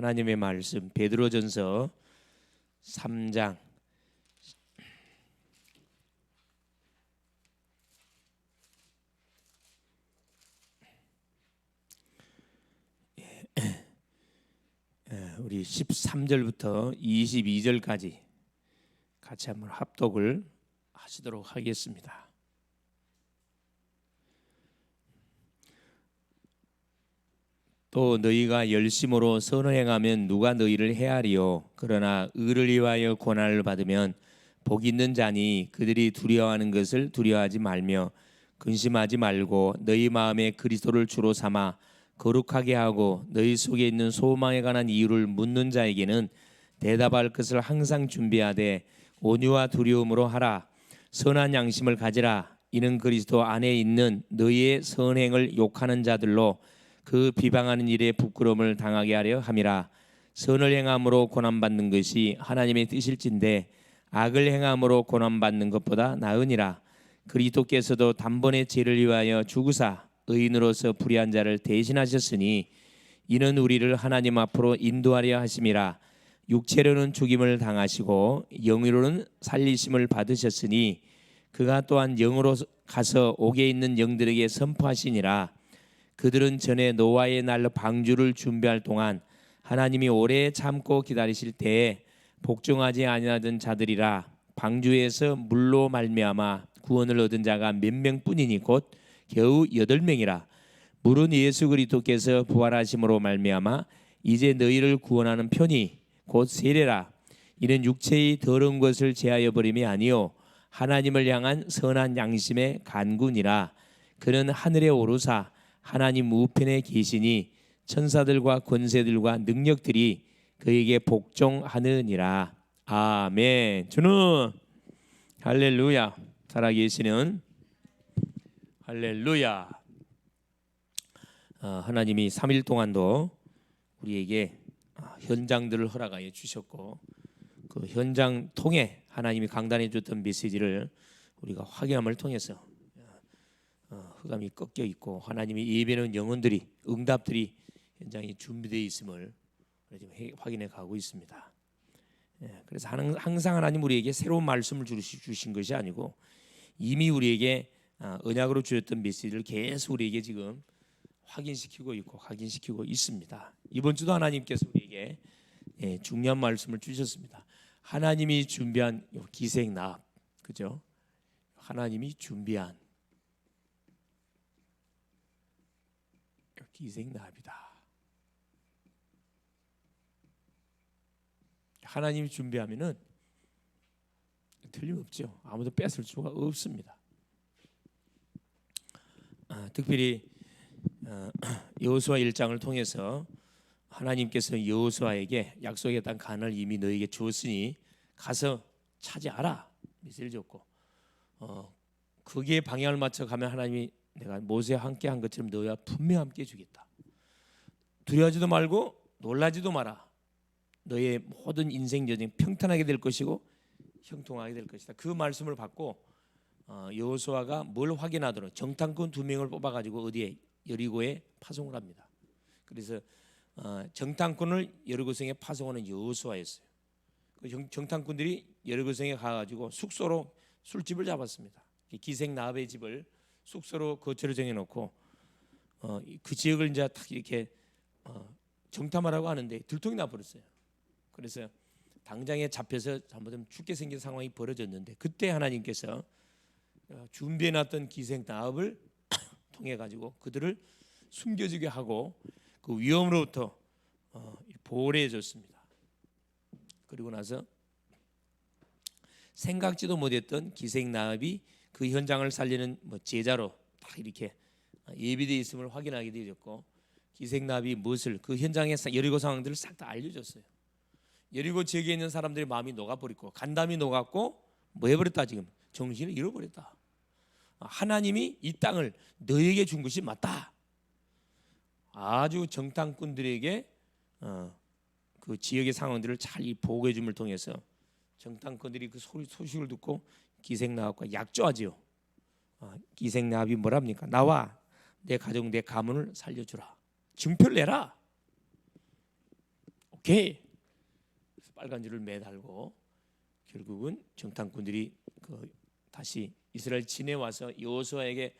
하나님의 말씀 베드로전서 3장 13절부터 22절까지 같이 한번 합독을 하시도록 하겠습니다. 또 너희가 열심으로 선을 행하면 누가 너희를 헤아리요? 그러나 의를 위하여 고난을 받으면 복 있는 자니 그들이 두려워하는 것을 두려워하지 말며 근심하지 말고 너희 마음에 그리스도를 주로 삼아 거룩하게 하고 너희 속에 있는 소망에 관한 이유를 묻는 자에게는 대답할 것을 항상 준비하되 온유와 두려움으로 하라. 선한 양심을 가지라. 이는 그리스도 안에 있는 너희의 선행을 욕하는 자들로 그 비방하는 일에 부끄러움을 당하게 하려 함이라. 선을 행함으로 고난받는 것이 하나님의 뜻일진데 악을 행함으로 고난받는 것보다 나으니라. 그리스도께서도 단번에 죄를 위하여 죽으사 의인으로서 불의한 자를 대신하셨으니 이는 우리를 하나님 앞으로 인도하려 하심이라. 육체로는 죽임을 당하시고 영으로는 살리심을 받으셨으니 그가 또한 영으로 가서 옥에 있는 영들에게 선포하시니라. 그들은 전에 노아의 날로 방주를 준비할 동안 하나님이 오래 참고 기다리실 때에 복종하지 아니하던 자들이라. 방주에서 물로 말미암아 구원을 얻은 자가 몇 명뿐이니 곧 겨우 8명이라. 물은 예수 그리스도께서 부활하심으로 말미암아 이제 너희를 구원하는 편이 곧 세례라. 이는 육체의 더러운 것을 제하여 버림이 아니요 하나님을 향한 선한 양심의 간구니라. 그는 하늘에 오르사 하나님 우편에 계시니 천사들과 권세들과 능력들이 그에게 복종하느니라. 아멘. 주는 할렐루야. 살아계시는 할렐루야. 하나님이 3일 동안도 우리에게 현장들을 허락하여 주셨고 그 현장 통해 하나님이 강단해 줬던 메시지를 우리가 확인함을 통해서 흑암이 꺾여 있고 하나님이 예배는 영혼들이 응답들이 현장에 준비되어 있음을 지금 확인해 가고 있습니다. 그래서 항상 하나님 우리에게 새로운 말씀을 주신 것이 아니고 이미 우리에게 언약으로 주셨던 메시지를 계속 우리에게 지금 확인시키고 있습니다. 이번 주도 하나님께서 우리에게 중요한 말씀을 주셨습니다. 하나님이 준비한 기생나합, 그죠? 하나님이 준비한 기생나합이다. 하나님이 준비하면은 틀림없죠. 아무도 뺏을 수가 없습니다. 특별히 여호수아 1장을 통해서 하나님께서 여호수아에게 약속의 땅 가나안을 이미 너에게 주었으니 가서 차지하라 메시지를 줬고 거기에 방향을 맞춰 가면 하나님이 내가 모세와 함께 한 것처럼 너희와 분명히 함께 주겠다. 두려워하지도 말고 놀라지도 마라. 너의 모든 인생 여정 평탄하게 될 것이고 형통하게 될 것이다. 그 말씀을 받고 여호수아가 뭘 확인하도록 정탐꾼 2명을 뽑아가지고 어디에 여리고에 파송을 합니다. 그래서 정탐꾼을 여리고성에 파송하는 여호수아였어요. 그 정탐꾼들이 여리고성에 가가지고 숙소로 술집을 잡았습니다. 기생 나합의 집을 숙소로 거처를 정해놓고 그 지역을 이제 딱 이렇게 정탐하라고 하는데 들통이 나버렸어요. 그래서 당장에 잡혀서 잘못하면 죽게 생긴 상황이 벌어졌는데 그때 하나님께서 준비해놨던 기생 나합을 통해 가지고 그들을 숨겨지게 하고 그 위험으로부터 보호해 줬습니다. 그리고 나서 생각지도 못했던 기생 나합이 그 현장을 살리는 제자로 딱 이렇게 예비되어 있음을 확인하게 되었고 기생 나합이 무엇을 그 현장의 여리고 상황들을 싹 다 알려줬어요. 여리고 지역에 있는 사람들의 마음이 녹아버리고 간담이 녹았고 뭐 해버렸다. 지금 정신을 잃어버렸다. 하나님이 이 땅을 너에게 준 것이 맞다. 아주 정탐꾼들에게 그 지역의 상황들을 잘 보고해 줌을 통해서 정탐꾼들이 그 소식을 듣고 기생나합과 약조하지요. 기생나합이 뭐랍니까? 나와 내 가족 내 가문을 살려주라. 증표를 내라. 오케이. 빨간 줄을 매달고 결국은 정탐꾼들이 다시 이스라엘 진에 와서 여호수아에게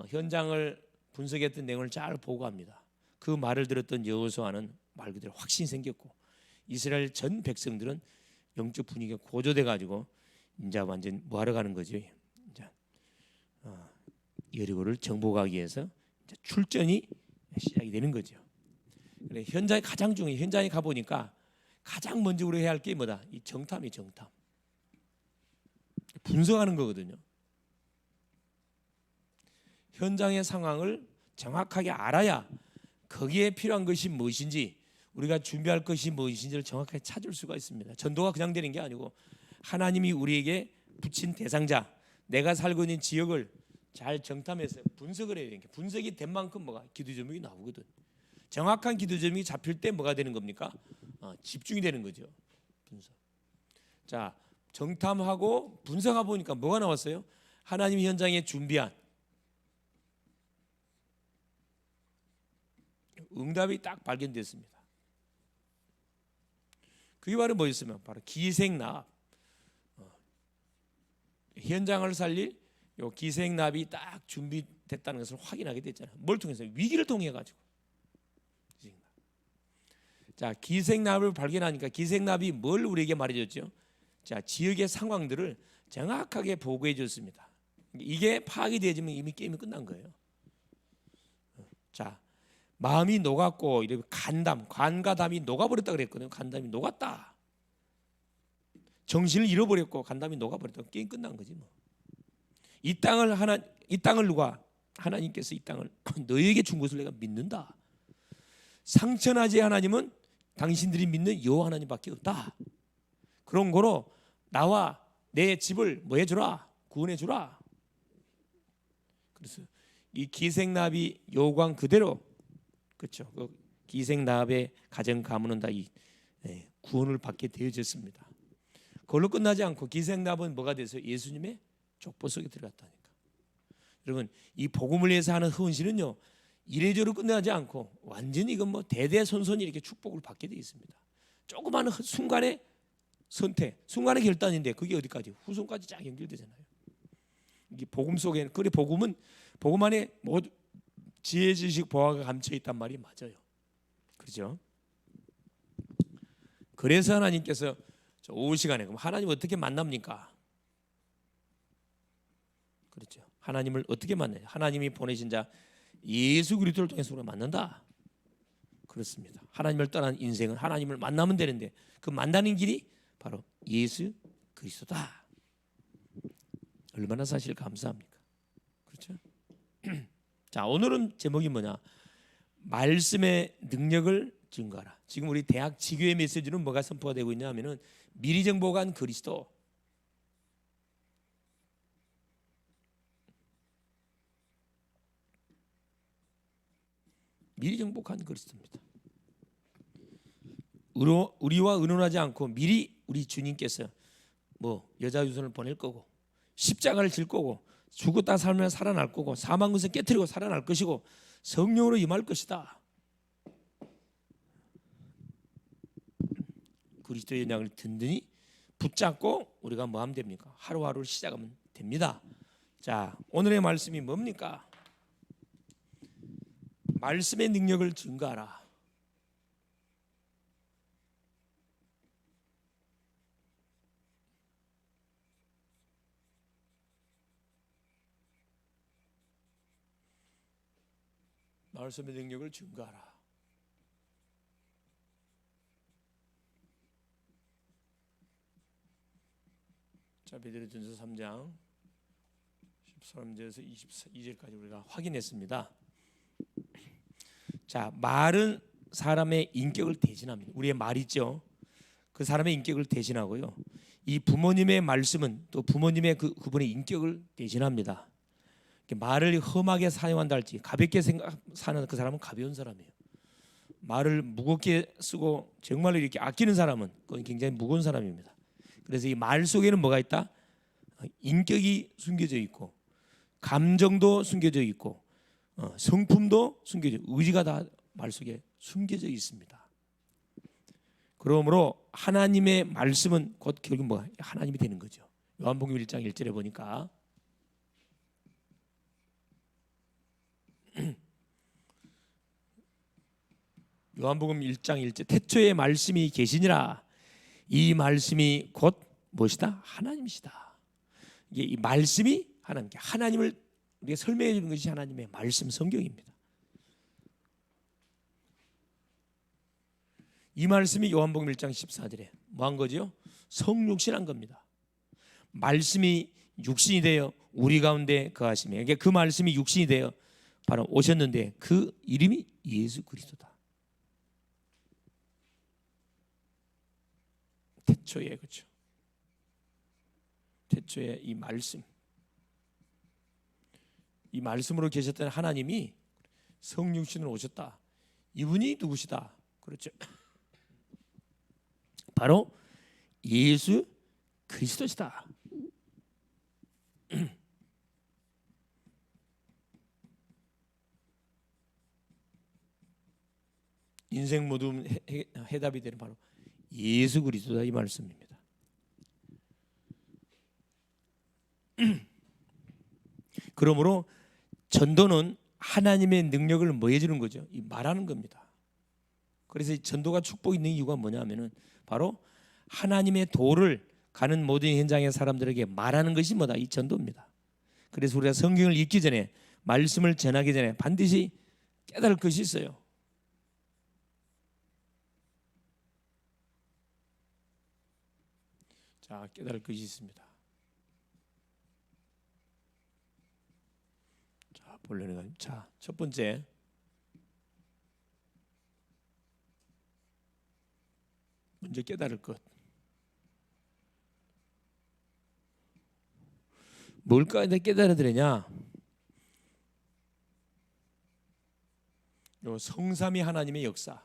현장을 분석했던 내용을 잘 보고합니다. 그 말을 들었던 여호수아는 말 그대로 확신이 생겼고 이스라엘 전 백성들은 영적 분위기가 고조돼 가지고 이제 완전 뭐하러 가는 거지? 이제 여리고를 정복하기 위해서 이제 출전이 시작이 되는 거죠. 그래 현장에 가장 중요해. 현장에 가 보니까 가장 먼저 우리가 해야 할 게 뭐다? 이 정탐이 정탐. 분석하는 거거든요. 현장의 상황을 정확하게 알아야 거기에 필요한 것이 무엇인지 우리가 준비할 것이 무엇인지를 정확하게 찾을 수가 있습니다. 전도가 그냥 되는 게 아니고 하나님이 우리에게 붙인 대상자, 내가 살고 있는 지역을 잘 정탐해서 분석을 해야 되는 게 분석이 된 만큼 뭐가 기도 제목이 나오거든. 정확한 기도 제목이 잡힐 때 뭐가 되는 겁니까? 집중이 되는 거죠. 분석. 자, 정탐하고 분석하고 보니까 뭐가 나왔어요? 하나님 현장에 준비한 응답이 딱 발견됐습니다. 그게 바로 뭐였으면 바로 기생납. 현장을 살릴 요 기생납이 딱 준비됐다는 것을 확인하게 됐잖아요. 뭘 통해서? 위기를 통해 가지고. 자, 기생납을 발견하니까 기생납이 뭘 우리에게 말해줬죠? 자, 지역의 상황들을 정확하게 보고해 줬습니다. 이게 파악이 되지면 이미 게임이 끝난 거예요. 자, 마음이 녹았고 이렇게 관과 담이 녹아버렸다 그랬거든요. 간담이 녹았다. 정신을 잃어버렸고 간담이 녹아버렸다. 게임 끝난 거지 뭐. 이 땅을 누가 하나님께서 이 땅을 너희에게 준 것을 내가 믿는다. 상천하지 하나님은 당신들이 믿는 여호와 하나님밖에 없다. 그런 거로 나와 내 집을 뭐 해주라? 구원해 주라. 그래서 이 기생나비 요구한 그대로 그렇죠. 그 기생나비의 가정 가문은 다 이 구원을 받게 되어졌습니다. 그걸로 끝나지 않고 기생나비는 뭐가 돼서 예수님의 족보 속에 들어갔다니까. 여러분 이 복음을 위해서 하는 헌신은요 이래저래 끝나지 않고 완전히 이건 뭐 대대손손이 이렇게 축복을 받게 되어 있습니다. 조그마한 순간의 선택, 순간의 결단인데 그게 어디까지? 후손까지 쫙 연결되잖아요. 이게 복음 속에 그래 복음은 복음 안에 뭐 지혜, 지식, 보화가 감춰 있단 말이 맞아요. 그렇죠? 그래서 하나님께서 저 오후 시간에 그럼 하나님 어떻게 만납니까? 그렇죠. 하나님을 어떻게 만나요? 하나님이 보내신 자 예수 그리스도를 통해서 우리가 만난다. 그렇습니다. 하나님을 떠난 인생은 하나님을 만나면 되는데 그 만나는 길이 바로 예수 그리스도다. 얼마나 사실 감사합니까? 그렇죠? 자, 오늘은 제목이 뭐냐? 말씀의 능력을 증거하라. 지금 우리 대학 지교의 메시지는 뭐가 선포가 되고 있냐면은 미리 정복한 그리스도. 미리 정복한 그리스도입니다. 우리와 의논하지 않고 미리 우리 주님께서 뭐 여자 유선을 보낼 거고 십자가를 질 거고 죽었다 살면 살아날 거고 사망 것을 깨뜨리고 살아날 것이고 성령으로 임할 것이다. 그리스도의 연약을 든든히 붙잡고 우리가 뭐 하면 됩니까? 하루하루를 시작하면 됩니다. 자, 오늘의 말씀이 뭡니까? 말씀의 능력을 증거하라. 말씀의 능력을 증거하라. 자, 베드로전서 3장 13절에서 22절까지 우리가 확인했습니다. 자, 말은 사람의 인격을 대신합니다. 우리의 말 있죠. 그 사람의 인격을 대신하고요. 이 부모님의 말씀은 또 부모님의 그분의 인격을 대신합니다. 말을 험하게 사용한다 할지 가볍게 사는 그 사람은 가벼운 사람이에요. 말을 무겁게 쓰고 정말로 이렇게 아끼는 사람은 그건 굉장히 무거운 사람입니다. 그래서 이 말 속에는 뭐가 있다? 인격이 숨겨져 있고 감정도 숨겨져 있고 성품도 숨겨져 있고 의지가 다 말 속에 숨겨져 있습니다. 그러므로 하나님의 말씀은 곧 결국 뭐 하나님이 되는 거죠. 요한복음 1장 1절에 보니까 요한복음 1장 1절 태초에 말씀이 계시니라. 이 말씀이 곧 무엇이다? 하나님이시다. 이게 이 말씀이 하나님을 우리가 설명해 주는 것이 하나님의 말씀 성경입니다. 이 말씀이 요한복음 1장 14절에 뭐 한 거죠? 성육신한 겁니다. 말씀이 육신이 되어 우리 가운데 거하시며, 그러니까 그 말씀이 육신이 되어 바로 오셨는데 그 이름이 예수 그리스도다. 태초에, 그렇죠? 태초에 이 말씀, 이 말씀으로 계셨던 하나님이 성육신으로 오셨다. 이분이 누구시다? 그렇죠? 바로 예수 그리스도시다. 인생 모든 해답이 되는 바로 예수 그리스도다, 이 말씀입니다. 그러므로 전도는 하나님의 능력을 뭐 해주는 거죠? 이 말하는 겁니다. 그래서 이 전도가 축복이 있는 이유가 뭐냐면은 바로 하나님의 도를 가는 모든 현장의 사람들에게 말하는 것이 뭐다? 이 전도입니다. 그래서 우리가 성경을 읽기 전에, 말씀을 전하기 전에 반드시 깨달을 것이 있어요. 자, 깨달을 것이 있습니다. 자, 본론에 자, 첫 번째, 먼저 깨달을 것. 뭘까 깨달아야 되느냐? 요 성삼위 하나님의 역사,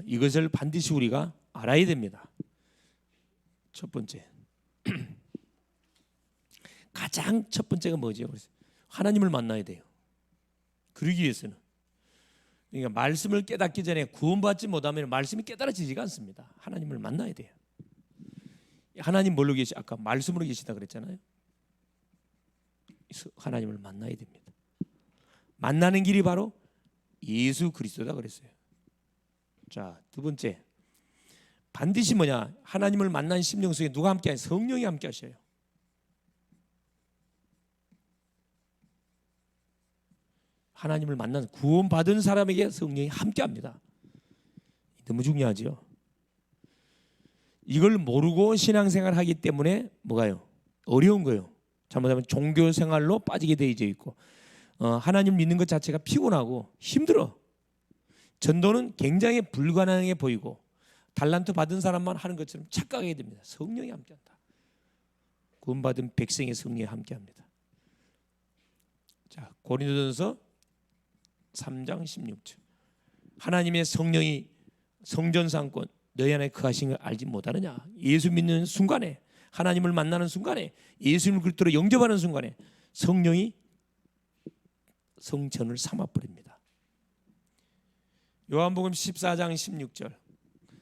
이것을 반드시 우리가 알아야 됩니다. 첫 번째, 가장 첫 번째가 뭐죠? 하나님을 만나야 돼요. 그러기 위해서는, 그러니까 말씀을 깨닫기 전에 구원받지 못하면 말씀이 깨달아지지가 않습니다. 하나님을 만나야 돼요. 하나님 뭘로 계시? 아까 말씀으로 계시다 그랬잖아요. 하나님을 만나야 됩니다. 만나는 길이 바로 예수 그리스도다 그랬어요. 자, 두 번째, 반드시 뭐냐? 하나님을 만난 심령 속에 누가 함께 하냐? 성령이 함께 하셔요. 하나님을 만난 구원받은 사람에게 성령이 함께 합니다. 너무 중요하죠. 이걸 모르고 신앙생활 하기 때문에 뭐가요? 어려운 거예요. 잘못하면 종교생활로 빠지게 되어 있고, 하나님 믿는 것 자체가 피곤하고 힘들어. 전도는 굉장히 불가능해 보이고 달란트 받은 사람만 하는 것처럼 착각하게 됩니다. 성령이 함께한다. 구원받은 백성의 성령이 함께합니다. 자, 고린도전서 3장 16절. 하나님의 성령이 성전 상권 너희 안에 거하신 걸 알지 못하느냐? 예수 믿는 순간에, 하나님을 만나는 순간에, 예수님을 그리스도로 영접하는 순간에 성령이 성전을 삼아버립니다. 요한복음 14장 16절.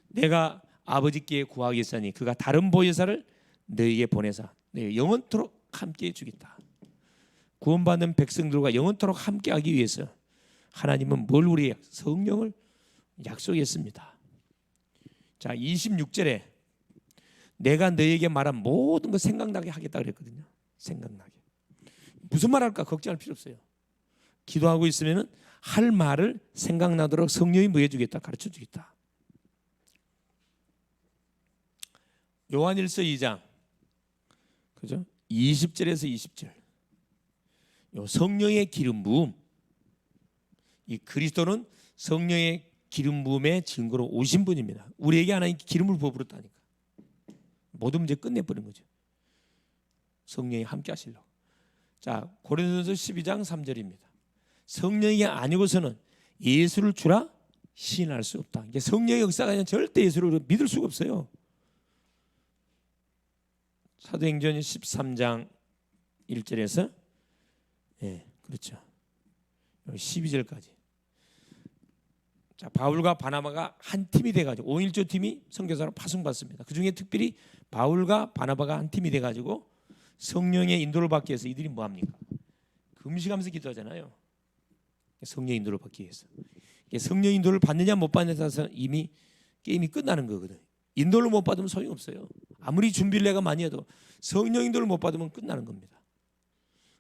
내가 아버지께 구하겠사니 그가 다른 보혜사를 너희에게 보내사 너희 영원토록 함께해 주겠다. 구원받는 백성들과 영원토록 함께하기 위해서 하나님은 뭘 우리에게? 성령을 약속했습니다. 자, 26절에 내가 너희에게 말한 모든 거 생각나게 하겠다 그랬거든요. 생각나게. 무슨 말 할까 걱정할 필요 없어요. 기도하고 있으면은 할 말을 생각나도록 성령이 뭐 해주겠다? 가르쳐 주겠다. 요한일서 2장, 그죠? 20절에서 20절. 요 성령의 기름 부음. 이 그리스도는 성령의 기름 부음의 증거로 오신 분입니다. 우리에게 하나님 기름을 부어버렸다니까. 모든 문제 끝내버린 거죠. 성령이 함께 하시려고. 자, 고린도전서 12장 3절입니다. 성령이 아니고서는 예수를 주라 시인할 수 없다. 이게 성령의 역사가 아니라 절대 예수를 믿을 수가 없어요. 사도행전 13장 1절에서 그렇죠. 12절까지. 자, 바울과 바나바가 한 팀이 돼가지고 오일조 팀이 선교사로 파송받습니다. 그 중에 특별히 바울과 바나바가 한 팀이 돼가지고 성령의 인도를 받기 위해서 이들이 뭐 합니까? 금식하면서 기도하잖아요. 성령 인도를 받기 위해서. 성령 인도를 받느냐 못 받느냐에 따라서 이미 게임이 끝나는 거거든. 인도를 못 받으면 소용 없어요. 아무리 준비를 내가 많이 해도 성령 인도를 못 받으면 끝나는 겁니다.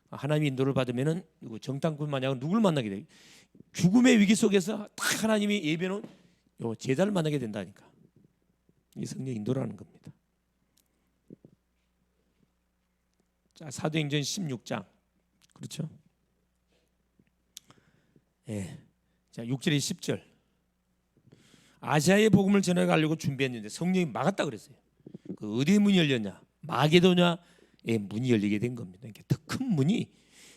하나님의 인도를 받으면은 정탐꾼 마냥 누굴 만나게 돼? 죽음의 위기 속에서 딱 하나님이 예배는 제자를 만나게 된다니까. 이 성령 인도라는 겁니다. 자, 사도행전 16장. 그렇죠? 예. 자, 6절에 10절. 아시아의 복음을 전해 가려고 준비했는데 성령이 막았다 그랬어요. 그 어디에 문이 열렸냐? 마게도냐의 문이 열리게 된 겁니다. 더 큰 문이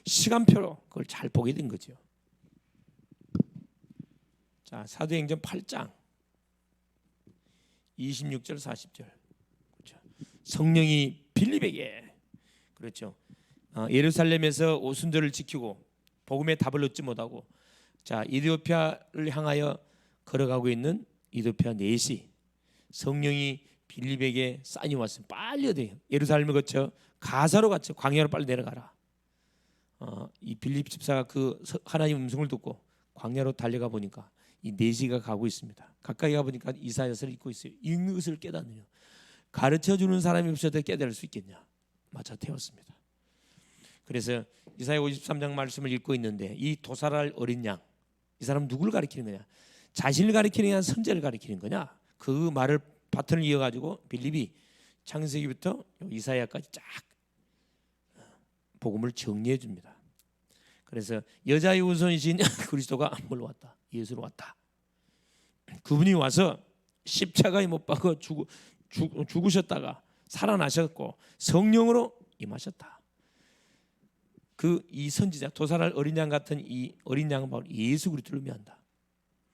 시간표로 그걸 잘 보게 된 거죠. 자, 사도행전 8장 26절 40절. 그렇죠. 성령이 빌립에게 그렇죠. 예루살렘에서 오순절을 지키고 복음의 답을 얻지 못하고 자, 이디오피아를 향하여 걸어가고 있는 이디오피아 넷이 성령이 빌립에게 사인이 왔으면 빨리 어디 예루살렘을 거쳐 가사로 갔죠. 광야로 빨리 내려가라. 이 빌립 집사가 그 하나님 음성을 듣고 광야로 달려가 보니까 이 넷이가 가고 있습니다. 가까이 가 보니까 이사야서를 읽고 있어요. 읽는 것을 깨닫느냐. 가르쳐주는 사람이 없어도 깨달을 수 있겠냐. 맞아 태웠습니다. 그래서 이사야 53장 말씀을 읽고 있는데 이 도살할 어린 양, 이 사람 누구를 가리키는 거냐? 자신을 가리키는 거냐, 선제를 가리키는 거냐? 그 말을 바톤을 이어가지고 빌립이 창세기부터 이사야까지 쫙 복음을 정리해 줍니다. 그래서 여자의 우선이신 그리스도가 물러왔다. 예수로 왔다. 그분이 와서 십자가에 못 박아 죽으셨다가 살아나셨고 성령으로 임하셨다. 그 이 선지자 도살할 어린 양 같은 이 어린 양은 바로 예수 그리스도를 의미한다.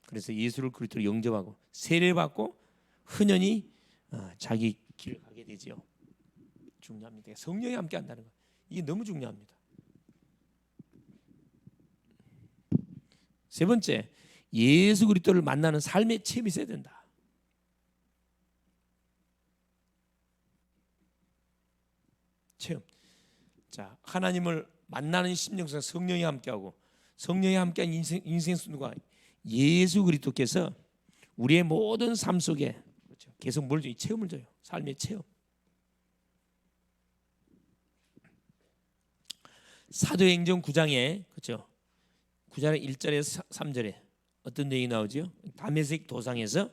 그래서 예수를 그리스도로 영접하고 세례받고 흔연히 자기 길을 가게 되지요. 중요합니다. 성령이 함께 한다는 거. 이게 너무 중요합니다. 세 번째, 예수 그리스도를 만나는 삶의 체험이 있어야 된다. 체험. 자, 하나님을 만나는 심령 속에 성령이 함께하고 성령이 함께한 인생 순과 예수 그리스도께서 우리의 모든 삶 속에 그렇죠. 계속 뭘 줘요? 체험을 줘요. 삶의 체험. 사도행전 9장에 그렇죠. 9장의 1절에서 3절에 어떤 내용이 나오죠? 다메섹 도상에서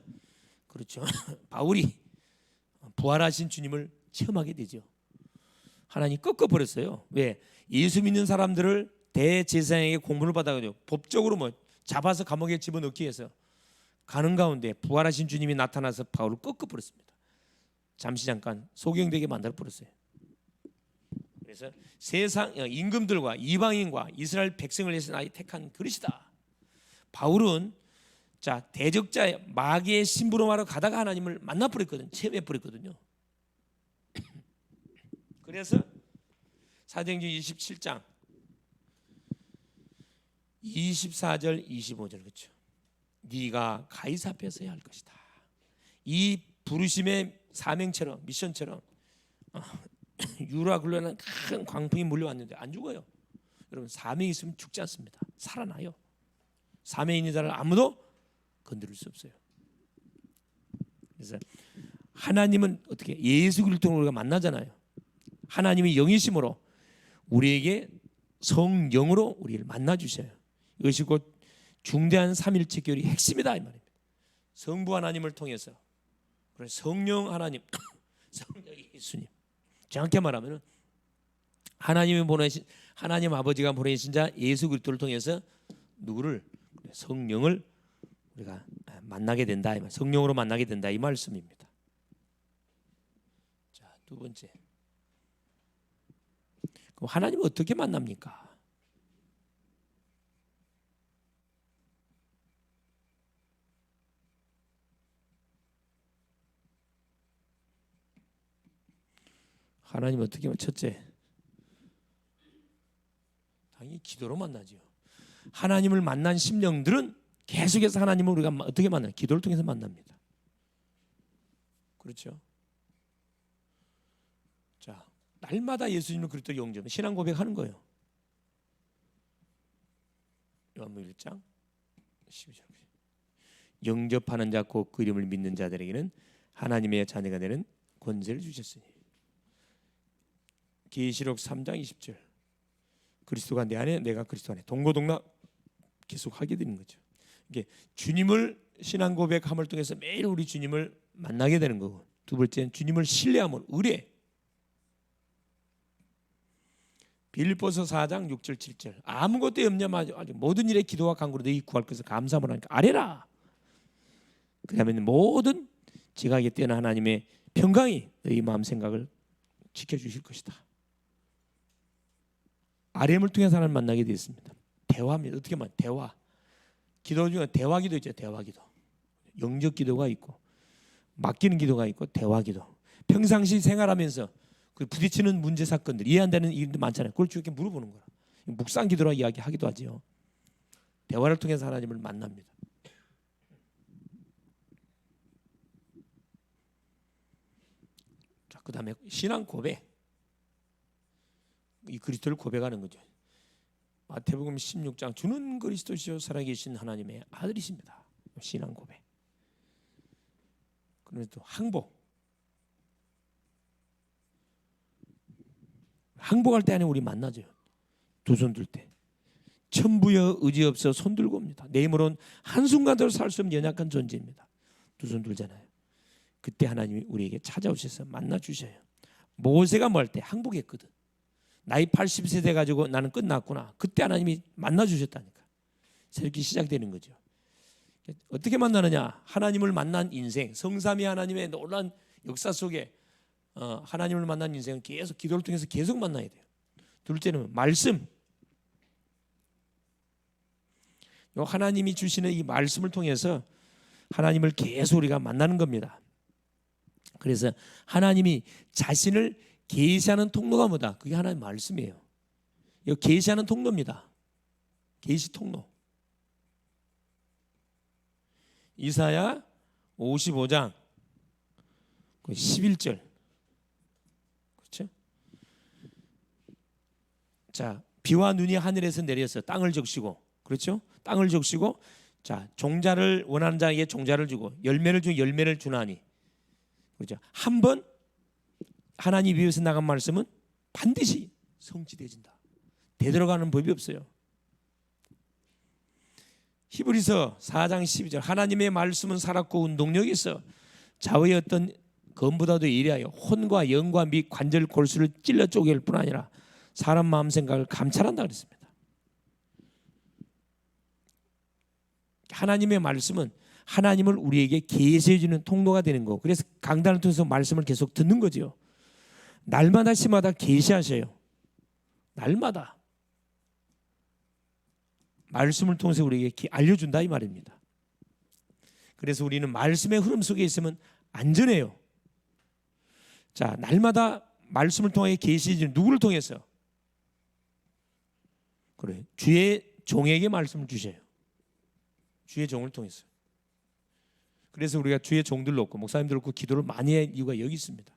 그렇죠. 바울이 부활하신 주님을 체험하게 되죠. 하나님 꺾어버렸어요. 왜? 예수 믿는 사람들을 대제사장에게 공문을 받아가지고 법적으로 뭐 잡아서 감옥에 집어넣기 위해서 가는 가운데 부활하신 주님이 나타나서 바울을 꺾어버렸습니다. 잠시 잠깐 소경되게 만들어버렸어요. 그래서 세상 임금들과 이방인과 이스라엘 백성을 위해서 나의 택한 그릇이다. 바울은 자 대적자의 마귀의 심부름하러 가다가 하나님을 만나버렸거든요. 체험해버렸거든요. 그래서 사도행전 27장 24절 25절 그렇죠. 네가 가이사 앞에 서야 할 것이다. 이 부르심의 사명처럼 미션처럼 유라 굴러는 큰 광풍이 몰려왔는데 안 죽어요. 여러분 사명이 있으면 죽지 않습니다. 살아나요. 사명이 있는 자를 아무도 건드릴 수 없어요. 그래서 하나님은 어떻게 예수 그리스도를 우리가 만나잖아요. 하나님이 영이심으로 우리에게 성령으로 우리를 만나 주셔요. 이것이 곧 중대한 삼일체 교리의 핵심이다 이 말입니다. 성부 하나님을 통해서 성령 하나님, 성령 예수님. 정확히 말하면 하나님이 보내신 하나님 아버지가 보내신 자 예수 그리스도를 통해서 누구를 성령을 우리가 만나게 된다. 성령으로 만나게 된다 이 말씀입니다. 자, 두 번째. 그럼 하나님을 어떻게 만납니까? 하나님 어떻게 하면 첫째 당연히 기도로 만나죠. 하나님을 만난 심령들은 계속해서 하나님을 우리가 어떻게 만나요? 기도를 통해서 만납니다. 그렇죠? 자, 날마다 예수님을 그리스도 영접, 신앙 고백하는 거예요. 요한복음 1장 12절. 영접하는 자 곧 그 이름을 믿는 자들에게는 하나님의 자녀가 되는 권세를 주셨으니. 계시록 3장 20절. 그리스도가 내 안에 내가 그리스도 안에 동고동락 계속 하게 되는 거죠. 이게 주님을 신앙 고백함을 통해서 매일 우리 주님을 만나게 되는 거고, 두 번째는 주님을 신뢰함을 의뢰. 빌립보서 4장 6절 7절. 아무것도 염려하지 말고 모든 일에 기도와 간구로 너희 구할 것을 감사함을 하니까 아뢰라. 그다음에 모든 지각에 뛰어난 하나님의 평강이 너희 마음 생각을 지켜주실 것이다. 아뢰음을 통해서 하나님을 만나게 되었습니다. 대화입니다. 어떻게 말해요? 대화. 기도 중에 대화기도 있죠. 대화기도. 영적 기도가 있고 맡기는 기도가 있고 대화기도. 평상시 생활하면서 그 부딪히는 문제 사건들 이해 안 되는 일도 많잖아요. 그걸 주님께 물어보는 거라. 묵상 기도라 이야기하기도 하지요. 대화를 통해서 하나님을 만납니다. 자, 그다음에 신앙 고백. 이 그리스도를 고백하는 거죠. 마태복음 16장 주는 그리스도시요 살아계신 하나님의 아들이십니다. 신앙 고백. 그러면 또 항복할 때 안에 우리 만나죠. 두 손 들 때. 천부여 의지 없어 손 들고 옵니다. 내 힘으로는 한순간도 살 수 없는 연약한 존재입니다. 두 손 들잖아요. 그때 하나님이 우리에게 찾아오셔서 만나 주셔요. 모세가 뭐 할 때 항복했거든. 나이 80세 돼 가지고 나는 끝났구나. 그때 하나님이 만나 주셨다니까. 새롭게 시작되는 거죠. 어떻게 만나느냐? 하나님을 만난 인생, 성삼위 하나님의 놀라운 역사 속에 하나님을 만난 인생은 계속 기도를 통해서 계속 만나야 돼요. 둘째는 말씀. 하나님이 주시는 이 말씀을 통해서 하나님을 계속 우리가 만나는 겁니다. 그래서 하나님이 자신을 계시하는 통로가 뭐다? 그게 하나님의 말씀이에요. 이 계시하는 통로입니다. 계시 통로. 이사야 55장 11절. 그렇죠? 자, 비와 눈이 하늘에서 내려서 땅을 적시고, 그렇죠? 땅을 적시고, 자, 종자를 원하는 자에게 종자를 주고 열매를 주고 열매를 주나니. 그렇죠? 한 번 하나님 위에서 나간 말씀은 반드시 성취되어진다. 되돌아가는 법이 없어요. 히브리서 4장 12절. 하나님의 말씀은 살았고 운동력이 있어 좌우의 어떤 검보다도 예리하여 혼과 영과 및 관절 골수를 찔러 쪼갤 뿐 아니라 사람 마음 생각을 감찰한다 그랬습니다. 하나님의 말씀은 하나님을 우리에게 계시해 주는 통로가 되는 거. 그래서 강단을 통해서 말씀을 계속 듣는 거죠. 날마다 시마다 계시하셔요. 날마다 말씀을 통해서 우리에게 알려준다 이 말입니다. 그래서 우리는 말씀의 흐름 속에 있으면 안전해요. 자, 날마다 말씀을 통해 계시해 주는 누구를 통해서? 그래, 주의 종에게 말씀을 주셔요. 주의 종을 통해서. 그래서 우리가 주의 종들 놓고 목사님들 놓고 기도를 많이 할 이유가 여기 있습니다.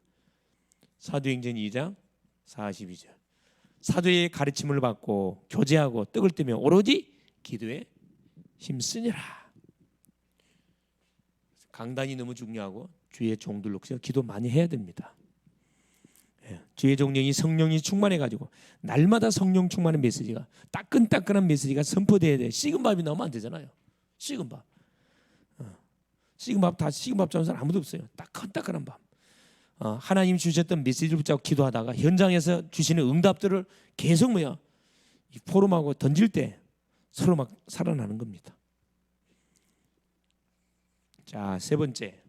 사도행전 2장 42절. 사도의 가르침을 받고 교제하고 떡을 떼며 오로지 기도에 힘쓰니라. 강단이 너무 중요하고 주의 종들 놓고 기도 많이 해야 됩니다. 주의 종령이 성령이 충만해 가지고 날마다 성령 충만한 메시지가 따끈따끈한 메시지가 선포돼야 돼. 식은 밥이 나오면 안 되잖아요. 식은 밥. 식은 밥 다 식은 밥 잡는 사람 아무도 없어요. 따끈따끈한 밥. 하나님 주셨던 메시지를 붙잡고 기도하다가 현장에서 주시는 응답들을 계속 포럼하고 던질 때 서로 막 살아나는 겁니다. 자, 세 번째.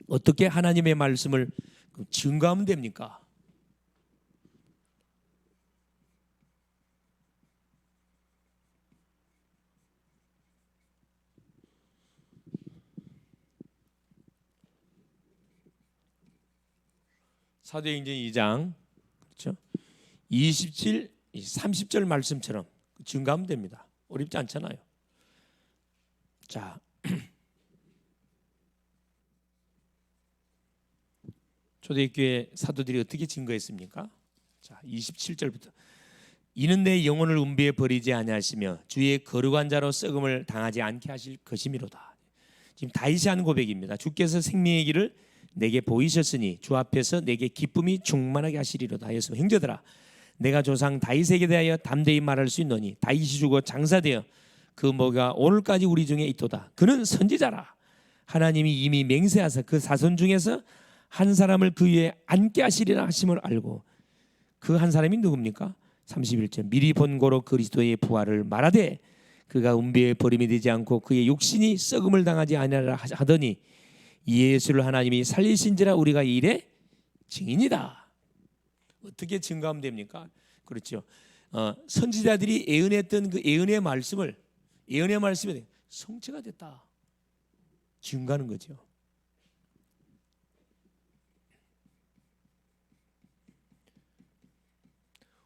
어떻게 하나님의 말씀을 증거하면 됩니까? 사도행전 2장 그렇죠? 27, 30절 말씀처럼 증거하면 됩니다. 어렵지 않잖아요. 자, 초대교회 사도들이 어떻게 증거했습니까? 자, 27절부터 이는 내 영혼을 음부에 버리지 아니하시며 주의 거룩한 자로 썩음을 당하지 않게 하실 것이미로다. 지금 다윗이 한 고백입니다. 주께서 생명의 길을 내게 보이셨으니 주 앞에서 내게 기쁨이 충만하게 하시리로다. 하여서 형제들아, 내가 조상 다윗에게 대하여 담대히 말할 수 있노니 다윗이 죽어 장사되어 그 뭐가 오늘까지 우리 중에 있도다. 그는 선지자라. 하나님이 이미 맹세하사 그 사손 중에서 한 사람을 그 위에 앉게 하시리라 하심을 알고, 그 한 사람이 누굽니까? 31절 미리 본고로 그리스도의 부활을 말하되 그가 음부에 버림이 되지 않고 그의 육신이 썩음을 당하지 아니하라 하더니 예수를 하나님이 살리신지라 우리가 이 일의 증인이다. 어떻게 증거하면 됩니까? 그렇죠. 선지자들이 예언했던 그 예언의 말씀이 성취가 됐다. 증거하는 거죠.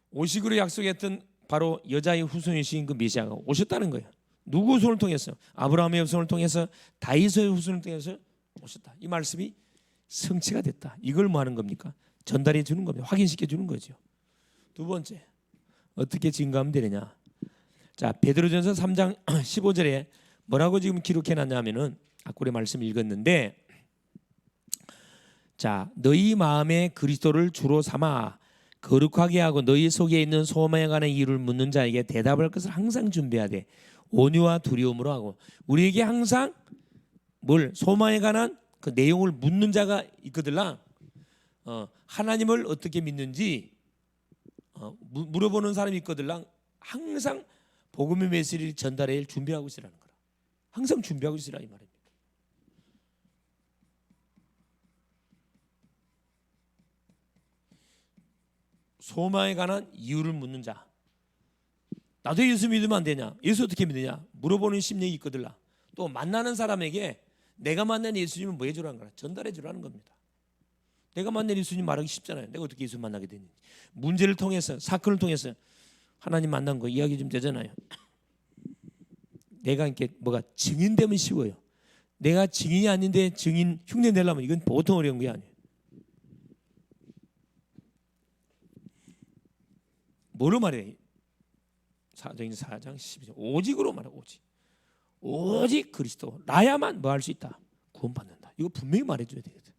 오시기로 약속했던 바로 여자의 후손이신 그 메시아가 오셨다는 거예요. 누구 후손을 통해서? 아브라함의 후손을 통해서, 다윗의 후손을 통해서 오셨다. 이 말씀이 성취가 됐다. 이걸 뭐 하는 겁니까? 전달해 주는 겁니다. 확인시켜 주는 거죠. 두 번째, 어떻게 증거하면 되느냐? 자, 베드로전서 3장 15절에 뭐라고 지금 기록해 놨냐면은 아까 말씀 읽었는데, 자, 너희 마음에 그리스도를 주로 삼아 거룩하게 하고 너희 속에 있는 소망에 관한 이유를 묻는 자에게 대답할 것을 항상 준비하되 온유와 두려움으로 하고. 우리에게 항상 뭘 소망에 관한 그 내용을 묻는 자가 있거들라. 하나님을 어떻게 믿는지 물어보는 사람이 있거들라. 항상 복음의 메시지를 전달해 준비하고 있으라는 거라. 항상 준비하고 있으라 이 말입니다. 소망에 관한 이유를 묻는 자. 나도 예수 믿으면 안 되냐? 예수 어떻게 믿느냐? 물어보는 심령이 있거들라. 또 만나는 사람에게 내가 만난 예수님은 뭐 해주라는 거라. 전달해 주라는 겁니다. 내가 만난 예수님 말하기 쉽잖아요. 내가 어떻게 예수 만나게 되는지. 문제를 통해서, 사건을 통해서 하나님 만난 거 이야기 좀 되잖아요. 내가 이렇게 뭐가 증인되면 쉬워요. 내가 증인이 아닌데 증인 흉내 내려면 이건 보통 어려운 게 아니에요. 뭐로 말해? 사도행전 4장 12절 오직으로 말해. 오직 그리스도 나야만 뭐 할 수 있다? 구원받는다. 이거 분명히 말해줘야 되거든.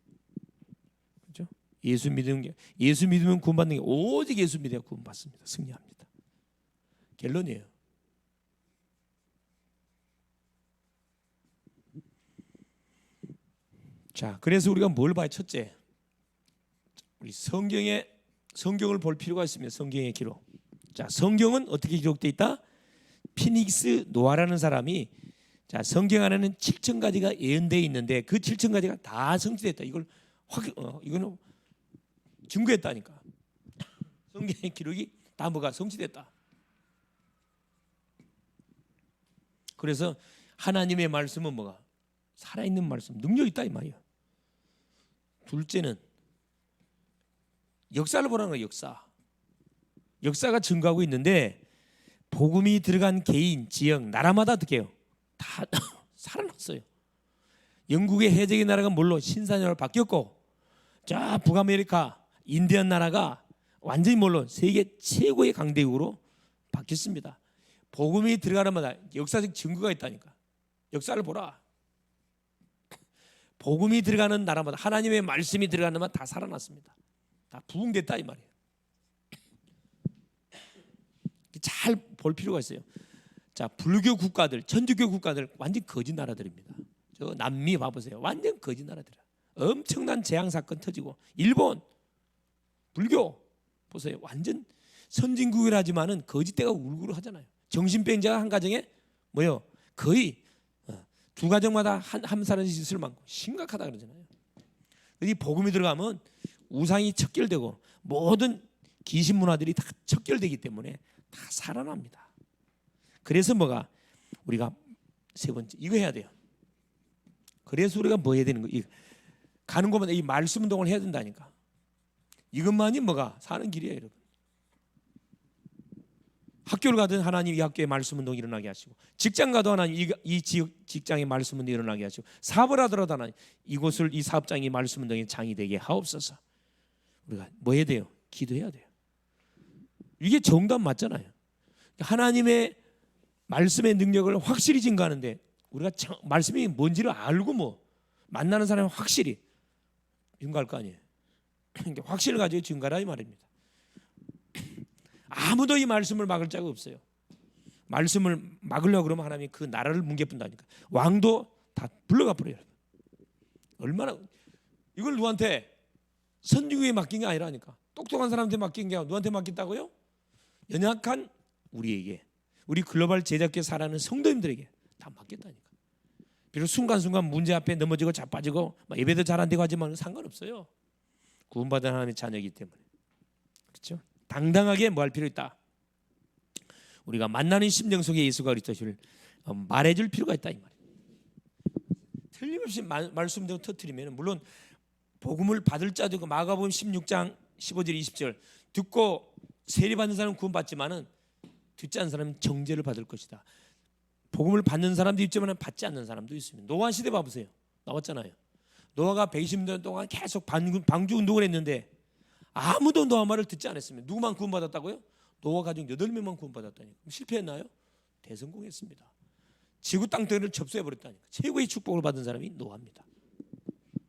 그렇죠? 예수 믿으면 구원받는 게 오직 예수 믿어야 구원받습니다. 승리합니다. 결론이에요. 자, 그래서 우리가 뭘 봐요? 첫째, 우리 성경을 볼 필요가 있습니다. 성경의 기록. 자, 성경은 어떻게 기록되어 있다? 피닉스 노아라는 사람이, 자, 성경 안에는 7,000가지가 예언되어 있는데 그 7,000가지가 다 성취됐다. 이거는 증거했다니까. 성경의 기록이 다 뭐가 성취됐다. 그래서 하나님의 말씀은 뭐가? 살아있는 말씀, 능력 있다 이 말이에요. 둘째는 역사를 보라는 거예요. 역사가 증거하고 있는데 복음이 들어간 개인, 지역, 나라마다 어떻게 해요? 다 살아났어요. 영국의 해적의 나라가 뭘로 신사녀로 바뀌었고, 저 북아메리카 인디언 나라가 완전히 뭘로 세계 최고의 강대국으로 바뀌었습니다. 복음이 들어가는 마다 역사적 증거가 있다니까. 역사를 보라. 복음이 들어가는 나라마다, 하나님의 말씀이 들어가는 마다 다 살아났습니다. 다 부흥됐다 이 말이에요. 잘 볼 필요가 있어요. 자, 불교 국가들, 천주교 국가들 완전 거짓 나라들입니다. 저 남미 봐보세요. 완전 거짓 나라들이야. 엄청난 재앙 사건 터지고, 일본 불교 보세요. 완전 선진국이라지만은 거짓대가 울고 하잖아요. 정신병자가 한 가정에 뭐요? 거의 두 가정마다 한 사람씩 있을 만큼 심각하다 그러잖아요. 이 복음이 들어가면 우상이 척결되고 모든 귀신 문화들이 다 척결되기 때문에 다 살아납니다. 그래서 뭐가 우리가 세 번째 이거 해야 돼요. 그래서 우리가 뭐 해야 되는 거? 가는 곳마다 이 말씀 운동을 해야 된다니까. 이것만이 뭐가 사는 길이에요, 여러분. 학교를 가든 하나님 이 학교에 말씀 운동 일어나게 하시고, 직장 가도 하나님 이 지역 직장에 말씀 운동 일어나게 하시고, 사업을 하더라도 하나님 이곳을 이 사업장이 말씀 운동의 장이 되게 하옵소서. 우리가 뭐 해야 돼요? 기도해야 돼요. 이게 정답 맞잖아요. 하나님의 말씀의 능력을 확실히 증거하는데 우리가 말씀이 뭔지를 알고 뭐 만나는 사람이 확실히 증거할 거 아니에요. 확신을 가지고 증거하라 이 말입니다. 아무도 이 말씀을 막을 자가 없어요. 말씀을 막으려고 그러면 하나님이 그 나라를 뭉개뿐다니까. 왕도 다 불러가 버려요. 얼마나 이걸 누구한테 선지국에 맡긴 게 아니라니까. 똑똑한 사람한테 맡긴 게 누구한테 맡겼다고요? 연약한 우리에게, 우리 글로벌 제작계 살아가는 성도님들에게 다 맡겼다니까. 비록 순간순간 문제 앞에 넘어지고 자빠지고 예배도 잘 안 되고 하지만 상관없어요. 구원받은 하나님의 자녀이기 때문에. 그렇죠? 당당하게 뭐 할 필요 있다. 우리가 만나는 심령 속에 예수가 그리스도를 말해줄 필요가 있다 이 말이에요. 틀림없이 말씀대로 터뜨리면 물론 복음을 받을 자도 있고, 마가복음 16장 15절 20절 듣고 세례받는 사람은 구원받지만은 듣지 않는 사람은 정죄를 받을 것이다. 복음을 받는 사람도 있지만 받지 않는 사람도 있습니다. 노아 시대 봐보세요. 나왔잖아요. 노아가 120년 동안 계속 방주 운동을 했는데 아무도 노아 말을 듣지 않았습니다. 누구만 구원받았다고요? 노아 가족 8명만 구원받았다니. 실패했나요? 대성공했습니다. 지구 땅덩이를 접수해버렸다니까. 최고의 축복을 받은 사람이 노아입니다.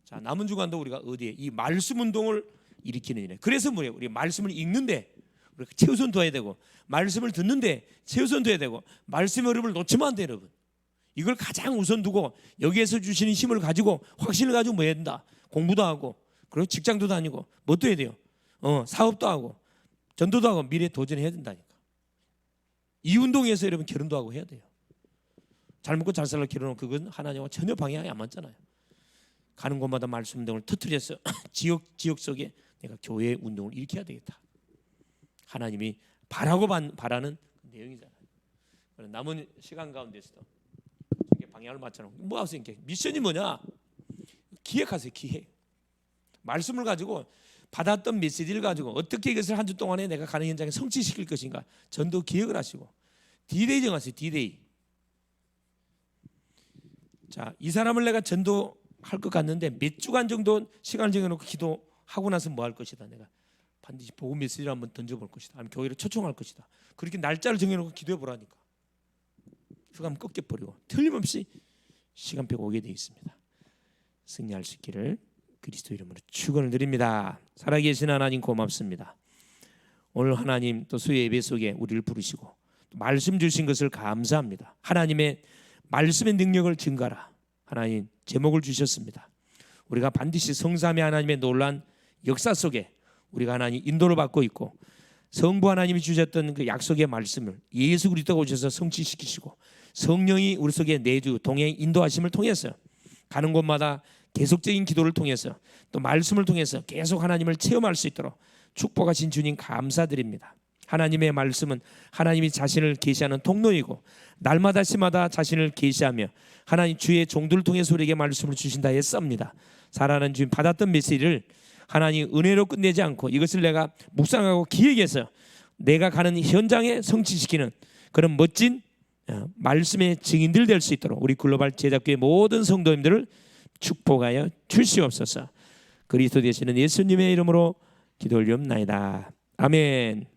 자, 남은 주간도 우리가 어디에 이 말씀 운동을 일으키는 일에, 그래서 뭐예요? 우리 말씀을 읽는데 우리가 최우선 둬야 되고, 말씀을 듣는데 최우선 둬야 되고, 말씀의 흐름을 놓치면 안 돼요 여러분. 이걸 가장 우선 두고 여기에서 주시는 힘을 가지고 확신을 가지고 뭐 해야 된다? 공부도 하고, 그리고 직장도 다니고, 뭣도 해야 돼요? 사업도 하고, 전도도 하고, 미래에 도전해야 된다니까. 이 운동에서 여러분 결혼도 하고 해야 돼요. 잘 먹고 잘 살라 결혼은 그건 하나님과 전혀 방향이 안 맞잖아요. 가는 곳마다 말씀 운동을 터뜨려서 지역 속에 내가 교회 운동을 일으켜야 되겠다. 하나님이 바라고 바라는 내용이잖아요. 남은 시간 가운데서도 방향을 맞춰놓고 뭐 하세요? 미션이 뭐냐? 기획하세요. 기획. 말씀을 가지고 받았던 메시지를 가지고 어떻게 이것을 한 주 동안에 내가 가는 현장에 성취시킬 것인가 전도 기획을 하시고 D-Day 정하세요. D-Day. 자, 이 사람을 내가 전도할 것 같는데 몇 주간 정도 시간을 정해놓고 기도하고 나서 뭐 할 것이다. 내가 반드시 복음 메시지를 한번 던져볼 것이다. 아니면 교회를 초청할 것이다. 그렇게 날짜를 정해놓고 기도해 보라니까. 휴가면 꺾여버리고 틀림없이 시간표가 오게 되어 있습니다. 승리할 수 있기를 그리스도 이름으로 축원을 드립니다. 살아계신 하나님 고맙습니다. 오늘 하나님 또 수요 예배 속에 우리를 부르시고 또 말씀 주신 것을 감사합니다. 하나님의 말씀의 능력을 증가하라. 하나님 제목을 주셨습니다. 우리가 반드시 성삼위 하나님의 놀라운 역사 속에 우리가 하나님 인도를 받고 있고, 성부 하나님이 주셨던 그 약속의 말씀을 예수 그리스도가 오셔서 성취시키시고 성령이 우리 속에 내주 동행 인도하심을 통해서 가는 곳마다 계속적인 기도를 통해서 또 말씀을 통해서 계속 하나님을 체험할 수 있도록 축복하신 주님 감사드립니다. 하나님의 말씀은 하나님이 자신을 계시하는 통로이고 날마다 시마다 자신을 계시하며 하나님 주의 종들을 통해서 우리에게 말씀을 주신다 했습니다. 살아나는 주님 받았던 메시지를 하나님 은혜로 끝내지 않고 이것을 내가 묵상하고 기획해서 내가 가는 현장에 성취시키는 그런 멋진 말씀의 증인들 될 수 있도록 우리 글로벌 제작교회 모든 성도님들을 축복하여 주시옵소서. 그리스도 되시는 예수님의 이름으로 기도 올리옵나이다. 아멘.